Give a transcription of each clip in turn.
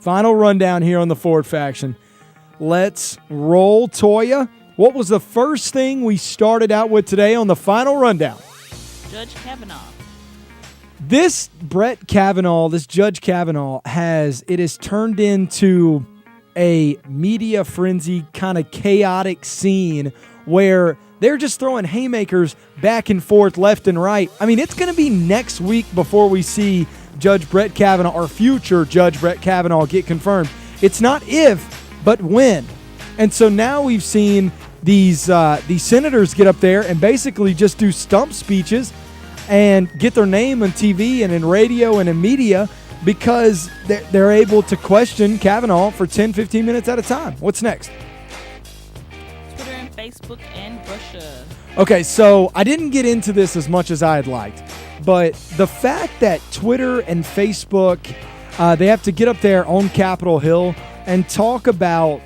Final rundown here on the Ford Faction. Let's roll, Toya. What was the first thing we started out with today on the final rundown? Judge Kavanaugh. This Judge Kavanaugh has turned into a media frenzy, kind of chaotic scene where they're just throwing haymakers back and forth, left and right. I mean, it's going to be next week before we see Judge Brett Kavanaugh, or future Judge Brett Kavanaugh, get confirmed. It's not if, but when. And so now we've seen these senators get up there and basically just do stump speeches and get their name on TV and in radio and in media because they're able to question Kavanaugh for 10, 15 minutes at a time. What's next? Twitter and Facebook and Russia. Okay, so I didn't get into this as much as I had liked, but the fact that Twitter and Facebook, they have to get up there on Capitol Hill and talk about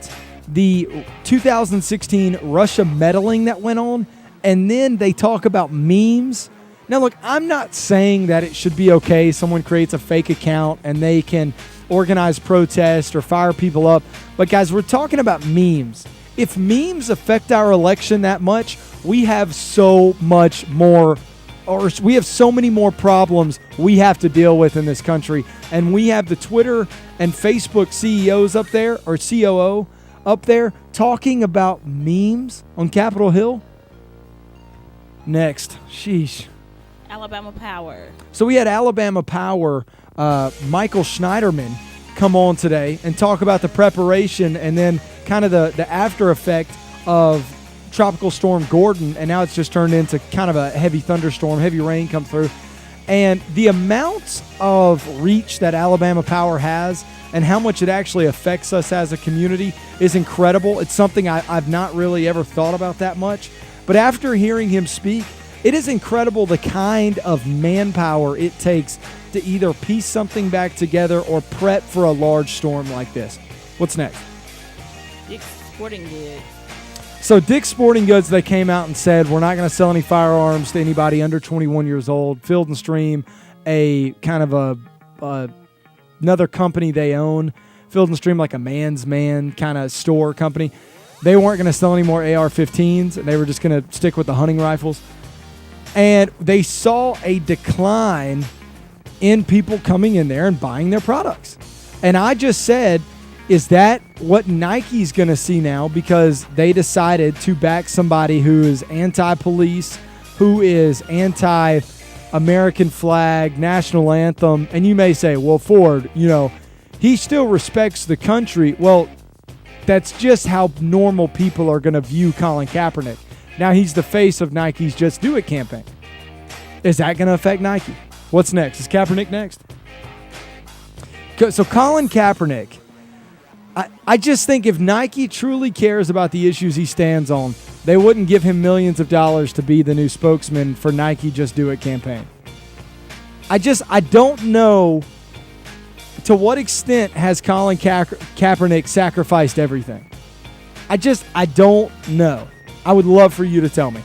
the 2016 Russia meddling that went on, and then they talk about memes. Now, look, I'm not saying that it should be okay. Someone creates a fake account and they can organize protests or fire people up. But, guys, we're talking about memes. If memes affect our election that much, we have so much more, or we have so many more problems we have to deal with in this country. And we have the Twitter and Facebook CEOs up there, or COO up there, talking about memes on Capitol Hill. Next. Sheesh. Alabama Power. So we had Alabama Power, Michael Schneiderman, come on today and talk about the preparation and then kind of the after effect of Tropical Storm Gordon, and now it's just turned into kind of a heavy thunderstorm, heavy rain come through. And the amount of reach that Alabama Power has and how much it actually affects us as a community is incredible. It's something I've not really ever thought about that much. But after hearing him speak, it is incredible the kind of manpower it takes to either piece something back together or prep for a large storm like this. What's next? Dick's Sporting Goods. So Dick's Sporting Goods, they came out and said, we're not going to sell any firearms to anybody under 21 years old. Field and Stream, a kind of another company they own. Field and Stream, like a man's man kind of store company. They weren't going to sell any more AR-15s. They were just going to stick with the hunting rifles. And they saw a decline in people coming in there and buying their products. And I just said, is that what Nike's going to see now? Because they decided to back somebody who is anti-police, who is anti-American flag, national anthem. And you may say, well, Ford, he still respects the country. Well, that's just how normal people are going to view Colin Kaepernick. Now he's the face of Nike's Just Do It campaign. Is that going to affect Nike? What's next? Is Kaepernick next? So Colin Kaepernick, I just think if Nike truly cares about the issues he stands on, they wouldn't give him millions of dollars to be the new spokesman for Nike Just Do It campaign. I don't know to what extent has Colin Kaepernick sacrificed everything. I don't know. I would love for you to tell me.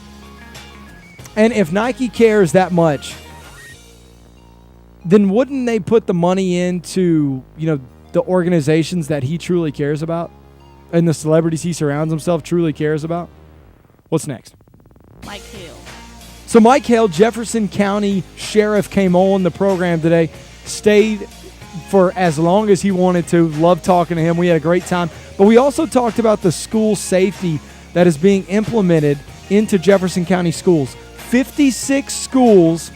And if Nike cares that much, then wouldn't they put the money into, the organizations that he truly cares about and the celebrities he surrounds himself truly cares about? What's next? Mike Hale. So Mike Hale, Jefferson County Sheriff, came on the program today, stayed for as long as he wanted to. Loved talking to him. We had a great time. But we also talked about the school safety that is being implemented into Jefferson County schools. 56 schools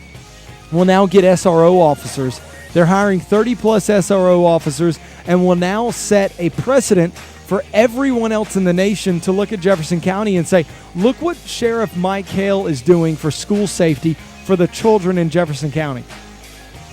will now get SRO officers. They're hiring 30-plus SRO officers and will now set a precedent for everyone else in the nation to look at Jefferson County and say, look what Sheriff Mike Hale is doing for school safety for the children in Jefferson County.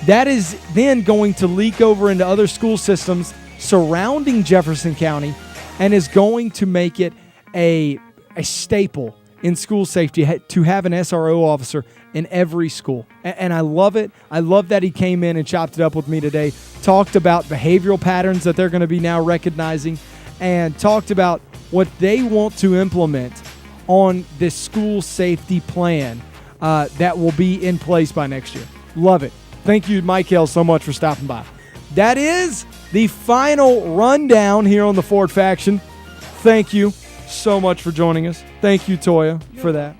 That is then going to leak over into other school systems surrounding Jefferson County and is going to make it a staple in school safety to have an SRO officer in every school. And I love it. I love that he came in and chopped it up with me today, talked about behavioral patterns that they're going to be now recognizing, and talked about what they want to implement on this school safety plan that will be in place by next year. Love it. Thank you, Mike Hale, so much for stopping by. that is the final rundown here on the Ford Faction. Thank you so much for joining us. Thank you, Toya, for that.